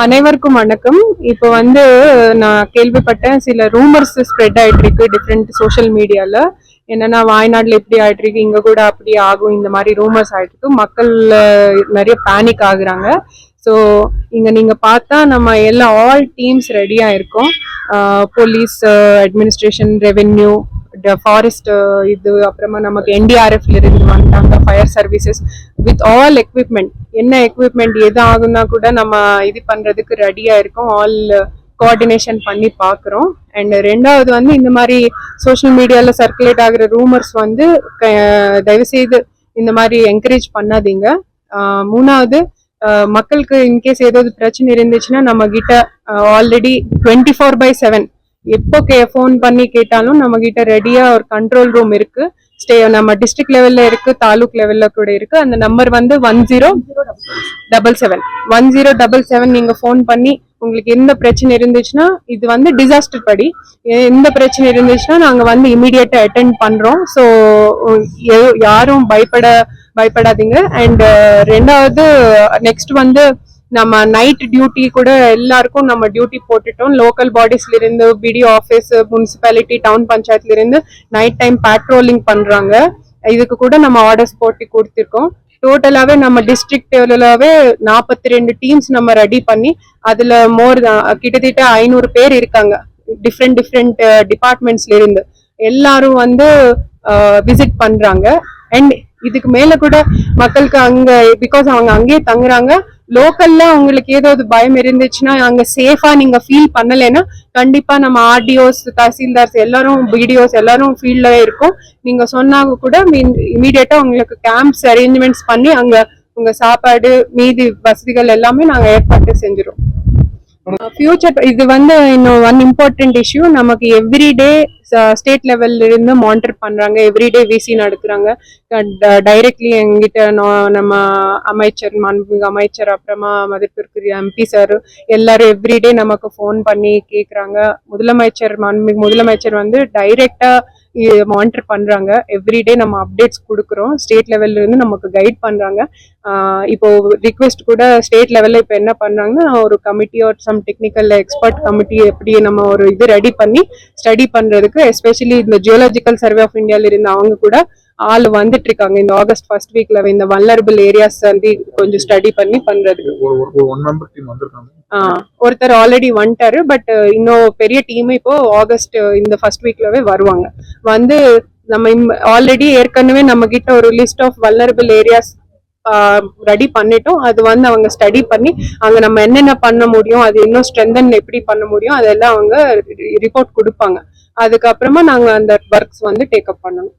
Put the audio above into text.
அனைவருக்கும் வணக்கம். இப்போ நான் கேள்விப்பட்டேன், சில ரூமர்ஸ் ஸ்ப்ரெட் ஆயிட்டு இருக்கு டிஃப்ரெண்ட் சோஷியல் மீடியால. என்னன்னா வாய்நாடுல இப்படி ஆயிட்டு இருக்கு, இங்க கூட அப்படி ஆகும், இந்த மாதிரி ரூமர்ஸ் ஆயிட்டு இருக்கு. மக்கள் நிறைய பேனிக் ஆகுறாங்க. ஸோ இங்க நீங்க பார்த்தா நம்ம எல்லா ஆல் டீம்ஸ் ரெடியா இருக்கோம். போலீஸ், அட்மினிஸ்ட்ரேஷன், ரெவென்யூ, ஃபாரஸ்ட், இது அப்புறமா நமக்கு என்டிஆர்எஃப்ல இருந்து வந்துட்டாங்க, fire services, with all equipment. என்ன எக்யூப்மெண்ட் எது ஆகுனா கூட நம்ம இது பண்றதுக்கு ரெடியா இருக்கோம். ஆல் கோஆர்டினேஷன் பண்ணி பாக்குறோம். அண்ட் ரெண்டாவது இந்த மாதிரி சோஷியல் மீடியால சர்க்குலேட் ஆகுற ரூமர்ஸ் தயவு செய்து இந்த மாதிரி என்கரேஜ் பண்ணாதீங்க. மூணாவது, மக்களுக்கு இன்கேஸ் ஏதாவது பிரச்சனை இருந்துச்சுன்னா நம்ம கிட்ட ஆல்ரெடி 24/7 எப்போ ஃபோன் பண்ணி கேட்டாலும் நம்ம கிட்ட ரெடியா ஒரு கண்ட்ரோல் ரூம் இருக்கு. நம்ம டிஸ்ட்ரிக்ட் லெவல்ல இருக்கு, தாலுக் லெவல்ல கூட இருக்கு. அந்த நம்பர் 1077 நீங்க போன் பண்ணி உங்களுக்கு எந்த பிரச்சனை இருந்துச்சுன்னா, இது டிசாஸ்டர் படி எந்த பிரச்சனை இருந்துச்சுன்னா நாங்க இமீடியட்டா அட்டென்ட் பண்றோம். ஸோ யாரும் பயப்படாதீங்க. அண்ட் ரெண்டாவது, நெக்ஸ்ட் நம்ம நைட் டியூட்டி கூட எல்லாருக்கும் நம்ம டியூட்டி போட்டுட்டோம். லோக்கல் பாடிஸ்ல இருந்து, பிடிஓ ஆஃபீஸ், முனிசிபாலிட்டி, டவுன் பஞ்சாயத்துல இருந்து நைட் டைம் பேட்ரோலிங் பண்றாங்க. இதுக்கு கூட நம்ம ஆர்டர்ஸ் போட்டு கொடுத்துருக்கோம். டோட்டலாவே நம்ம டிஸ்ட்ரிக்ட்லாவே 42 டீம்ஸ் நம்ம ரெடி பண்ணி, அதுல கிட்டத்தட்ட 500 பேர் இருக்காங்க டிஃப்ரெண்ட் டிபார்ட்மெண்ட்ஸ்ல இருந்து. எல்லாரும் விசிட் பண்றாங்க. அண்ட் இதுக்கு மேல கூட மக்களுக்கு அங்க, பிகாஸ் அவங்க அங்கேயே தங்குறாங்க, லோக்கல்ல உங்களுக்கு ஏதாவது பயம் இருந்துச்சுன்னா, அங்க சேஃபா நீங்க ஃபீல் பண்ணலைன்னா கண்டிப்பா நம்ம ஆர்டிஓஸ், தஹசீல்தார்ஸ் எல்லாரும், பிடிஓஸ் எல்லாரும் ஃபீல்ட்ல இருக்கும். நீங்க சொன்னாங்க கூட இமீடியட்டா உங்களுக்கு கேம்ப்ஸ் அரேஞ்ச்மெண்ட்ஸ் பண்ணி அங்க உங்க சாப்பாடு மீதி வசதிகள் எல்லாமே நாங்க ஏற்பாடு செஞ்சிடும். ஃபியூச்சர் இது இன்னும் ஒன் இம்பார்ட்டன்ட் இஷ்யூ. நமக்கு எவ்ரிடே ஸ்டேட் லெவல்ல இருந்து மானிட்டர் பண்றாங்க, எவ்ரிடே விசி நடத்துறாங்க. டைரக்ட்லி எங்கிட்ட நம்ம அமைச்சர், மாண்புமிகு அமைச்சர், அப்புறமா மதிப்பிற்குரிய எம்பி சார் எல்லாரும் எவ்ரிடே நமக்கு ஃபோன் பண்ணி கேக்குறாங்க. மாண்புமிகு முதலமைச்சர் டைரக்டா மானிட்டர் பண்றாங்க. எவ்ரிடே நம்ம அப்டேட்ஸ் கொடுக்குறோம். ஸ்டேட் லெவல்ல இருந்து நமக்கு கைட் பண்றாங்க. இப்போ ரிக்வெஸ்ட் கூட ஸ்டேட் லெவல்ல இப்ப என்ன பண்றாங்கன்னா, ஒரு கமிட்டி ஒரு சம் டெக்னிக்கல் எக்ஸ்பர்ட் கமிட்டி எப்படி நம்ம ஒரு இது ரெடி பண்ணி ஸ்டடி பண்றதுக்கு, எஸ்பெஷலி இந்த ஜியோலாஜிக்கல் சர்வே ஆஃப் இந்தியால இருந்து அவங்க கூட ஆள் வந்துட்டு இருக்காங்க. இந்த ஆகஸ்ட் ஃபர்ஸ்ட் வீக்ல இந்த வல்னரபிள் ஏரியாஸ் கொஞ்சம் ஸ்டடி பண்ணி பண்றதுக்கு ஒருத்தர் ஆல்ரெடி வந்துட்டாரு. பட் இன்னும் பெரிய டீம் இப்போ ஆகஸ்ட் இந்த ஃபர்ஸ்ட் வீக்லவே வருவாங்க. நம்ம ஆல்ரெடி ஏற்கனவே நம்ம கிட்ட ஒரு list of vulnerable areas ready பண்ணிட்டோம். அது அவங்க ஸ்டடி பண்ணி அங்க நம்ம என்னென்ன பண்ண முடியும், அது இன்னும் ஸ்ட்ரென்தன் எப்படி பண்ண முடியும், அதெல்லாம் அவங்க ரிப்போர்ட் கொடுப்பாங்க. அதுக்கப்புறமா நாங்க அந்த ஒர்க்ஸ் டேக்கப் பண்ணணும்.